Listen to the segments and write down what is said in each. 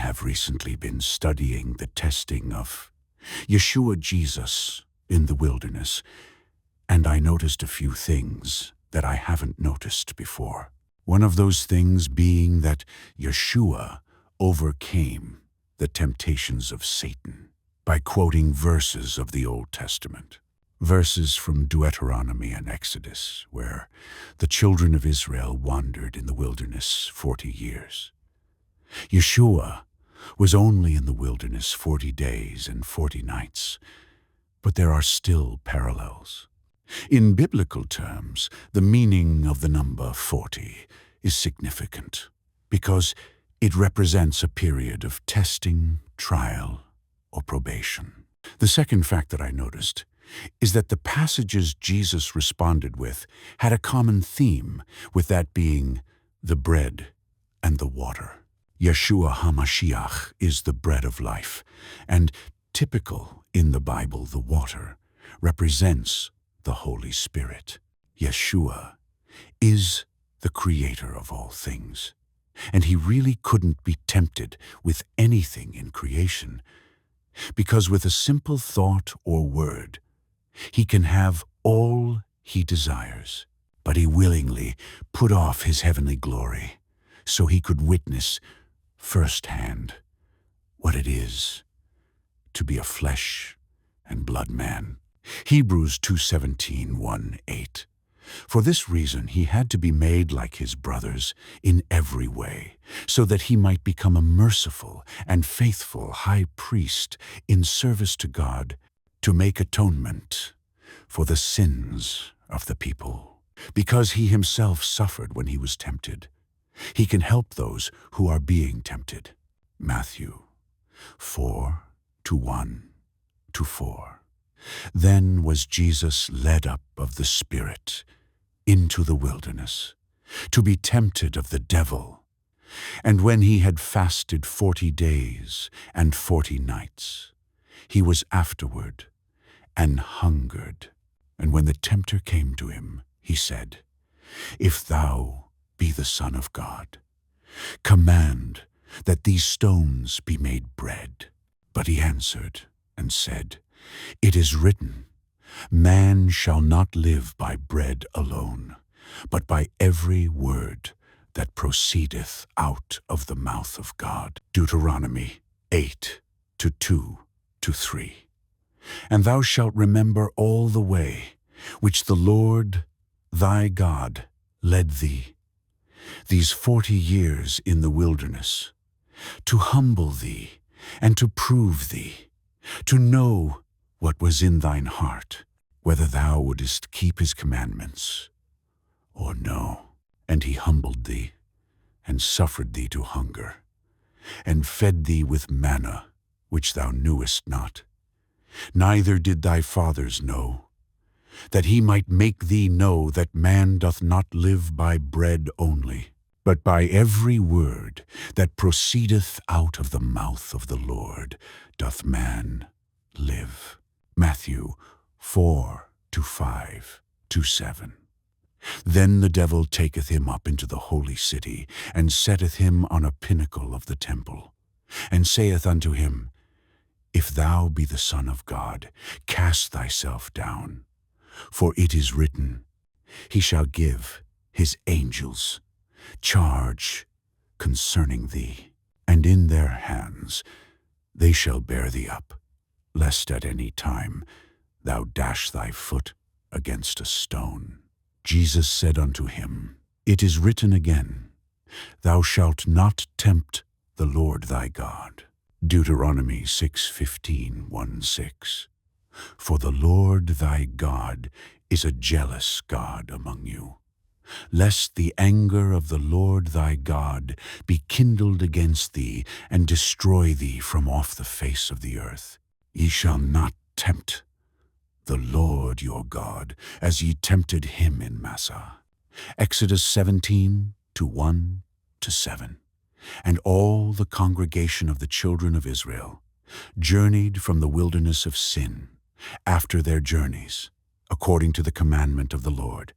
have recently been studying the testing of Yeshua Jesus in the wilderness, and I noticed a few things that I haven't noticed before. One of those things being that Yeshua overcame the temptations of Satan by quoting verses of the Old Testament, verses from Deuteronomy and Exodus, where the children of Israel wandered in the wilderness 40 years. Yeshua was only in the wilderness 40 days and 40 nights, but there are still parallels. In biblical terms, the meaning of the number 40 is significant because it represents a period of testing, trial, or probation. The second fact that I noticed is that the passages Jesus responded with had a common theme, with that being the bread and the water. Yeshua HaMashiach is the bread of life, and typical in the Bible, the water represents the Holy Spirit. Yeshua is the creator of all things, and he really couldn't be tempted with anything in creation, because with a simple thought or word, he can have all he desires. But he willingly put off his heavenly glory so he could witness firsthand what it is to be a flesh and blood man. Hebrews 2:17, 1:8. For this reason he had to be made like his brothers in every way, so that he might become a merciful and faithful high priest in service to God, to make atonement for the sins of the people. Because he himself suffered when he was tempted, he can help those who are being tempted. Matthew 4:1-4. Then was Jesus led up of the Spirit into the wilderness, to be tempted of the devil. And when he had fasted 40 days and 40 nights, he was afterward and hungered. And when the tempter came to him, he said, If thou be the Son of God, command that these stones be made bread. But he answered and said, It is written, Man shall not live by bread alone, but by every word that proceedeth out of the mouth of God. Deuteronomy 8:2-3. And thou shalt remember all the way which the Lord thy God led thee these 40 years in the wilderness, to humble thee and to prove thee, to know what was in thine heart, whether thou wouldest keep his commandments or no. And he humbled thee, and suffered thee to hunger, and fed thee with manna which thou knewest not, neither did thy fathers know, that he might make thee know that man doth not live by bread only, but by every word that proceedeth out of the mouth of the Lord doth man live. Matthew 4:5-7. Then the devil taketh him up into the holy city, and setteth him on a pinnacle of the temple, and saith unto him, If thou be the Son of God, cast thyself down. For it is written, He shall give his angels charge concerning thee, and in their hands they shall bear thee up, lest at any time thou dash thy foot against a stone. Jesus said unto him, It is written again, Thou shalt not tempt the Lord thy God. Deuteronomy 6:15, 1:6. For the Lord thy God is a jealous God among you, lest the anger of the Lord thy God be kindled against thee, and destroy thee from off the face of the earth. Ye shall not tempt the Lord your God, as ye tempted him in Massah. Exodus 17:1-7. And all the congregation of the children of Israel journeyed from the wilderness of Sin after their journeys, according to the commandment of the Lord,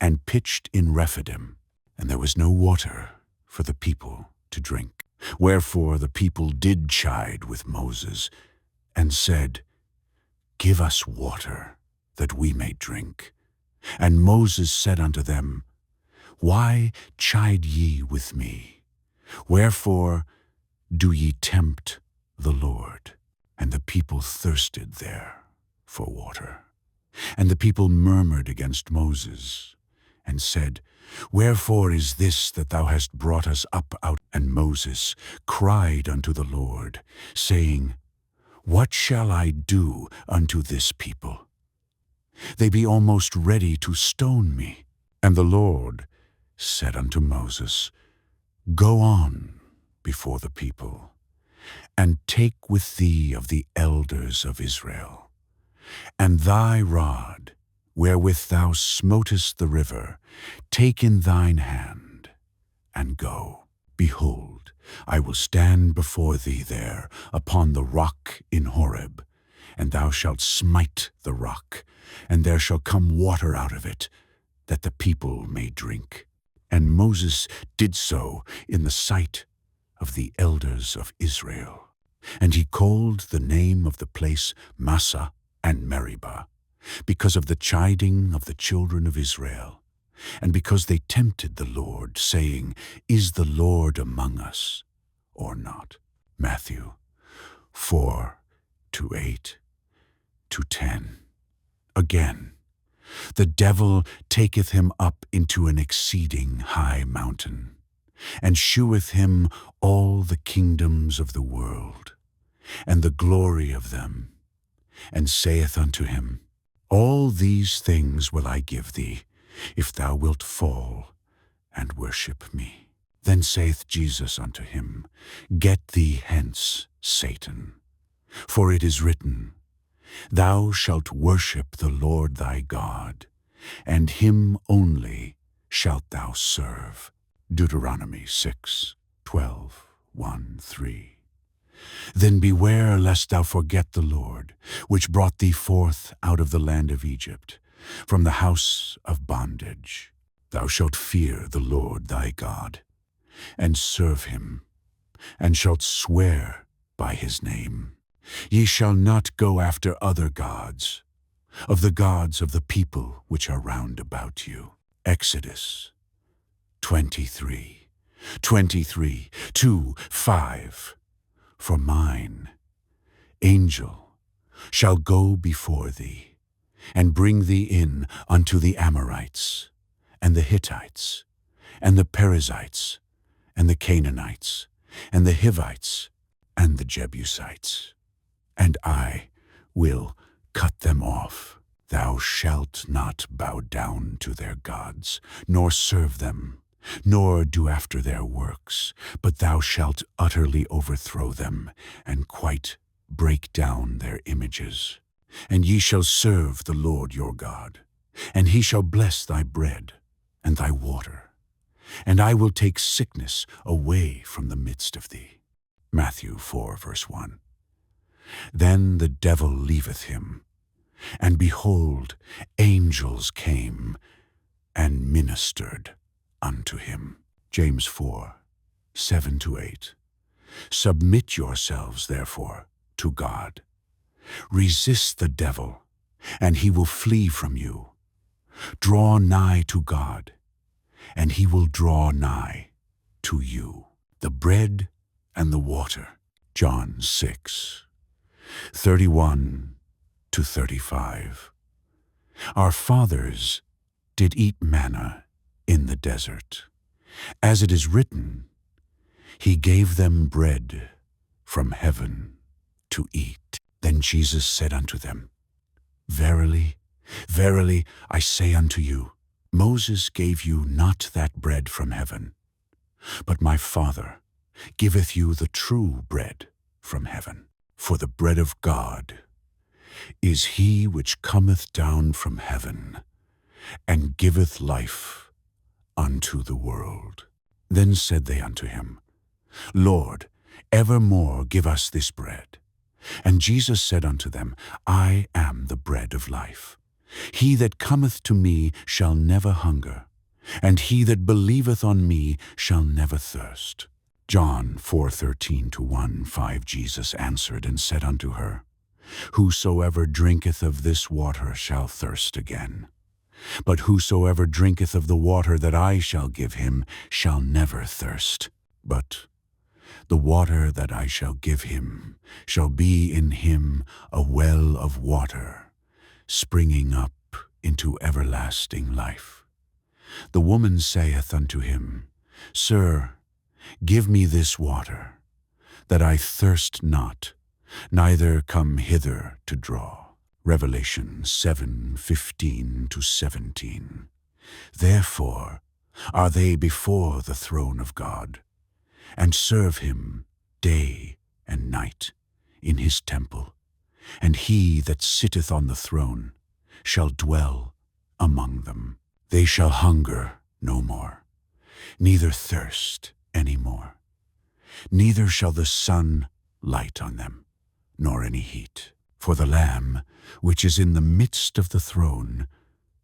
and pitched in Rephidim, and there was no water for the people to drink. Wherefore the people did chide with Moses, and said, Give us water, that we may drink. And Moses said unto them, Why chide ye with me? Wherefore do ye tempt the Lord? And the people thirsted there for water. And the people murmured against Moses, and said, Wherefore is this that thou hast brought us up out? And Moses cried unto the Lord, saying, What shall I do unto this people? They be almost ready to stone me. And the Lord said unto Moses, Go on before the people, and take with thee of the elders of Israel, and thy rod, wherewith thou smotest the river, take in thine hand, and go. Behold, I will stand before thee there upon the rock in Horeb, and thou shalt smite the rock, and there shall come water out of it, that the people may drink. And Moses did so in the sight of the elders of Israel. And he called the name of the place Massah and Meribah, because of the chiding of the children of Israel, and because they tempted the Lord, saying, Is the Lord among us, or not? Matthew 4:8-10. Again, the devil taketh him up into an exceeding high mountain, and sheweth him all the kingdoms of the world, and the glory of them, and saith unto him, All these things will I give thee, if thou wilt fall and worship me. Then saith Jesus unto him, Get thee hence, Satan, for it is written, Thou shalt worship the Lord thy God, and him only shalt thou serve. Deuteronomy 6:12-1-3. Then beware lest thou forget the Lord, which brought thee forth out of the land of Egypt, from the house of bondage. Thou shalt fear the Lord thy God, and serve him, and shalt swear by his name. Ye shall not go after other gods, of the gods of the people which are round about you. Exodus 23:2-5. For mine angel shall go before thee, and bring thee in unto the Amorites, and the Hittites, and the Perizzites, and the Canaanites, and the Hivites, and the Jebusites. And I will cut them off. Thou shalt not bow down to their gods, nor serve them, nor do after their works, but thou shalt utterly overthrow them, and quite break down their images. And ye shall serve the Lord your God, and he shall bless thy bread and thy water, and I will take sickness away from the midst of thee. Matthew 4:1. Then the devil leaveth him, and behold, angels came and ministered unto him. James 4:7-8. Submit yourselves, therefore, to God. Resist the devil, and he will flee from you. Draw nigh to God, and he will draw nigh to you. The bread and the water. John 6:31-35. Our fathers did eat manna in the desert. As it is written, He gave them bread from heaven to eat. Then Jesus said unto them, Verily, verily, I say unto you, Moses gave you not that bread from heaven, but my Father giveth you the true bread from heaven. For the bread of God is he which cometh down from heaven, and giveth life unto the world. Then said they unto him, Lord, evermore give us this bread. And Jesus said unto them, I am the bread of life. He that cometh to me shall never hunger, and he that believeth on me shall never thirst. John 4:13-1:5 Jesus answered and said unto her, Whosoever drinketh of this water shall thirst again. But whosoever drinketh of the water that I shall give him shall never thirst. But the water that I shall give him shall be in him a well of water, springing up into everlasting life. The woman saith unto him, Sir, give me this water, that I thirst not, neither come hither to draw. Revelation 7:15-17. Therefore are they before the throne of God, and serve him day and night in his temple, and he that sitteth on the throne shall dwell among them. They shall hunger no more, neither thirst any more. Neither shall the sun light on them, nor any heat. For the Lamb, which is in the midst of the throne,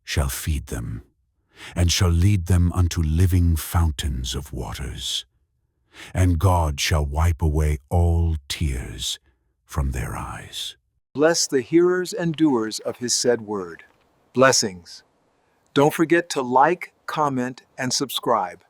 shall feed them, and shall lead them unto living fountains of waters. And God shall wipe away all tears from their eyes. Bless the hearers and doers of his said word. Blessings. Don't forget to like, comment, and subscribe.